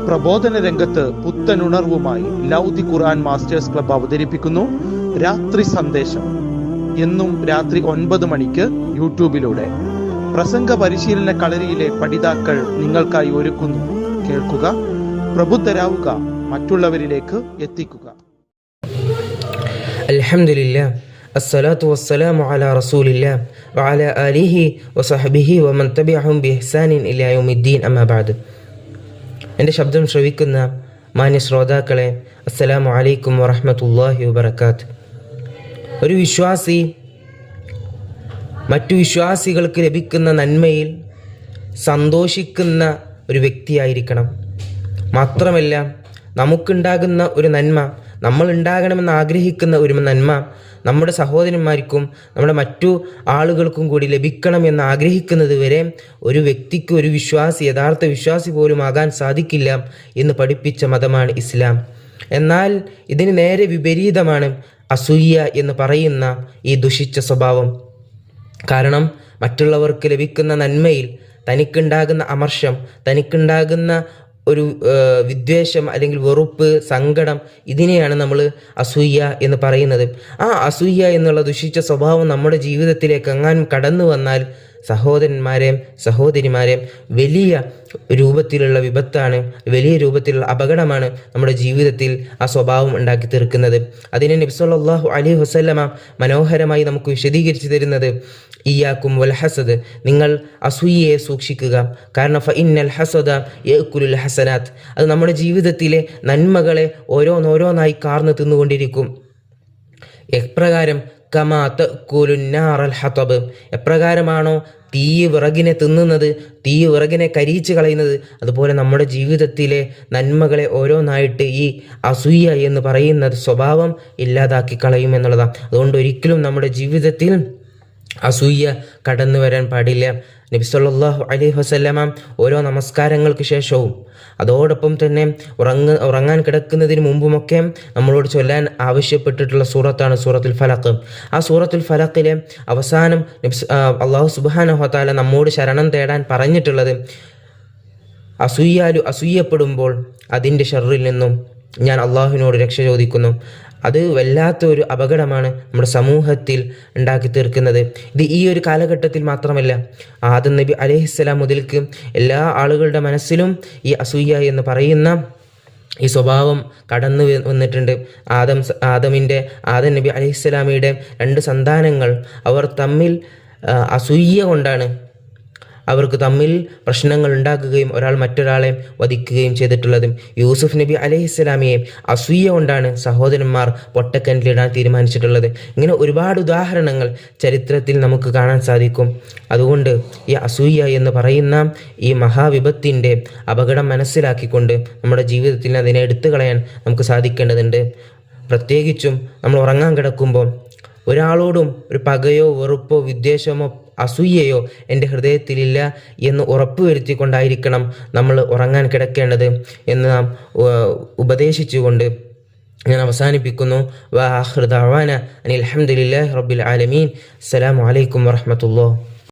പ്രബോധന രംഗത്ത് പുത്തനുണർവുമായി ലൗദി ഖുർആൻ masters club അവതരിപ്പിക്കുന്നു രാത്രി സന്ദേശം. എന്നും രാത്രി 9 മണിക്ക് യൂട്യൂബിലൂടെ പ്രസംഗ പരിശീലന കളരിയിലെ പഠിതാക്കൾ നിങ്ങൾക്കായി ഒരുക്കുന്നു. കേൾക്കുക, പ്രബുദ്ധരാവുക, മറ്റുള്ളവരിലേക്ക് എത്തിക്കുക. അൽഹംദുലില്ലാഹ്, അസ്സലാത്തു വസ്സലാമു അലാ റസൂലില്ലാഹ് വഅലാ ആലിഹി വസഹ്ബിഹി വമൻ തബിഅഹും ബിഇഹ്സാനിൻ ഇലാ യൗമിദ്ദീൻ. അമ്മാ ബഅദ്. എൻ്റെ ശബ്ദം ശ്രവിക്കുന്ന മാന്യ ശ്രോതാക്കളെ, അസ്സലാമു അലൈക്കും വറഹ്മത്തുള്ളാഹി വബറകാത്ത്. ഒരു വിശ്വാസി മറ്റു വിശ്വാസികൾക്ക് ലഭിക്കുന്ന നന്മയിൽ സന്തോഷിക്കുന്ന ഒരു വ്യക്തിയായിരിക്കണം. മാത്രമല്ല, നമുക്കുണ്ടാകുന്ന ഒരു നന്മ, നമ്മൾ ഉണ്ടാകണമെന്ന് ആഗ്രഹിക്കുന്ന ഒരു നന്മ നമ്മുടെ സഹോദരന്മാർക്കും നമ്മുടെ മറ്റു ആളുകൾക്കും കൂടി ലഭിക്കണം എന്ന് ആഗ്രഹിക്കുന്നത് വരെ ഒരു വ്യക്തിക്ക്, ഒരു വിശ്വാസി, യഥാർത്ഥ വിശ്വാസി പോലും ആകാൻ സാധിക്കില്ല എന്ന് പഠിപ്പിച്ച മതമാണ് ഇസ്ലാം. എന്നാൽ ഇതിന് നേരെ വിപരീതമാണ് അസൂയ എന്ന് പറയുന്ന ഈ ദുഷിച്ച സ്വഭാവം. കാരണം മറ്റുള്ളവർക്ക് ലഭിക്കുന്ന നന്മയിൽ തനിക്കുണ്ടാകുന്ന അമർഷം, തനിക്കുണ്ടാകുന്ന ഒരു വിദ്വേഷം അല്ലെങ്കിൽ വെറുപ്പ്, സങ്കടം, ഇതിനെയാണ് നമ്മൾ അസൂയ എന്ന് പറയുന്നത്. ആ അസൂയ എന്നുള്ള ദുഷിച്ച സ്വഭാവം നമ്മുടെ ജീവിതത്തിലേക്ക് എങ്ങാനും കടന്നു വന്നാൽ സഹോദരന്മാരെ, സഹോദരിമാരെ, വലിയ രൂപത്തിലുള്ള വിപത്താണ്, വലിയ രൂപത്തിലുള്ള അപകടമാണ് നമ്മുടെ ജീവിതത്തിൽ ആ സ്വഭാവം ഉണ്ടാക്കി തീർക്കുന്നത്. അതിനെ നബി സല്ലല്ലാഹു അലൈഹി വസല്ലമ മനോഹരമായി നമുക്ക് വിശദീകരിച്ചു തരുന്നത്, ഇയ്യാക്കും വൽ ഹസദ്, നിങ്ങൾ അസൂയയെ സൂക്ഷിക്കുക. കാരണം ഫഇന്നൽ ഹസദ യഅകുലുൽ ഹസനാത്ത്, അത് നമ്മുടെ ജീവിതത്തിലെ നന്മകളെ ഓരോന്നോരോന്നായി കാർന്ന് തിന്നുകൊണ്ടിരിക്കും. എപ്രകാരം കമാ തഅകുലുൻ നാറൽ ഹതബ്, എപ്രകാരമാണോ തീ വിറകിനെ തിന്നുന്നത്, തീ വിറകിനെ കരിയിച്ച് കളയുന്നത്, അതുപോലെ നമ്മുടെ ജീവിതത്തിലെ നന്മകളെ ഓരോന്നായിട്ട് ഈ അസൂയ എന്ന് പറയുന്നത് സ്വഭാവം ഇല്ലാതാക്കി കളയുമെന്നുള്ളതാണ്. അതുകൊണ്ട് ഒരിക്കലും നമ്മുടെ ജീവിതത്തിൽ അസൂയ കടന്നു വരാൻ പാടില്ല. നബി സല്ലല്ലാഹു അലൈഹി വസല്ലമ ഓരോ നമസ്കാരങ്ങൾക്ക് ശേഷവും അതോടൊപ്പം തന്നെ ഉറങ്ങാൻ കിടക്കുന്നതിന് മുമ്പുമൊക്കെ നമ്മളോട് ചൊല്ലാൻ ആവശ്യപ്പെട്ടിട്ടുള്ള സൂറത്താണ് സൂറത്തുൽ ഫലഖ്. ആ സൂറത്തുൽ ഫലഖിലെ അവസാനം അല്ലാഹു സുബ്ഹാനഹു വ തആല നമ്മോട് ശരണം തേടാൻ പറഞ്ഞിട്ടുള്ളത്, അസൂയപ്പെടുമ്പോൾ അതിൻ്റെ ഷർറിൽ നിന്നും ഞാൻ അള്ളാഹുവിനോട് രക്ഷ ചോദിക്കുന്നു. അത് വല്ലാത്ത ഒരു അപകടമാണ് നമ്മുടെ സമൂഹത്തിൽ ഉണ്ടാക്കി തീർക്കുന്നത്. ഇത് ഈ ഒരു കാലഘട്ടത്തിൽ മാത്രമല്ല, ആദം നബി അലൈഹിസ്സലാം മുതൽക്ക് എല്ലാ ആളുകളുടെ മനസ്സിലും ഈ അസൂയ എന്ന് പറയുന്ന ഈ സ്വഭാവം കടന്നു വന്നിട്ടുണ്ട്. ആദം നബി അലൈഹിസ്സലാമിയുടെ 2 സന്താനങ്ങൾ, അവർ തമ്മിൽ അസൂയ കൊണ്ടാണ് അവർക്ക് തമ്മിൽ പ്രശ്നങ്ങൾ ഉണ്ടാക്കുകയും ഒരാൾ മറ്റൊരാളെ വധിക്കുകയും ചെയ്തിട്ടുള്ളത്. യൂസുഫ് നബി അലൈഹിസ്സലാമിയെ അസൂയ കൊണ്ടാണ് സഹോദരന്മാർ പൊട്ടക്കിണറ്റിലിടാൻ തീരുമാനിച്ചിട്ടുള്ളത്. ഇങ്ങനെ ഒരുപാട് ഉദാഹരണങ്ങൾ ചരിത്രത്തിൽ നമുക്ക് കാണാൻ സാധിക്കും. അതുകൊണ്ട് ഈ അസൂയ എന്ന് പറയുന്ന ഈ മഹാവിപത്തിൻ്റെ അപകടം മനസ്സിലാക്കിക്കൊണ്ട് നമ്മുടെ ജീവിതത്തിൽ അതിനെ എടുത്തു കളയാൻ നമുക്ക് സാധിക്കേണ്ടതുണ്ട്. പ്രത്യേകിച്ചും നമ്മൾ ഉറങ്ങാൻ കിടക്കുമ്പോൾ ഒരാളോടും ഒരു പകയോ വെറുപ്പോ വിദ്വേഷമോ അസൂയയോ എൻ്റെ ഹൃദയത്തിലില്ല എന്ന് ഉറപ്പുവരുത്തിക്കൊണ്ടായിരിക്കണം നമ്മൾ ഉറങ്ങാൻ കിടക്കേണ്ടത് എന്ന് നാം ഉപദേശിച്ചുകൊണ്ട് ഞാൻ അവസാനിപ്പിക്കുന്നു. വആഖിറു ദഅവാന അനിൽ ഹംദുലില്ലാഹി റബ്ബിൽ ആലമീൻ. അസ്സലാമു അലൈക്കും വറഹ്മത്തുള്ളാഹി.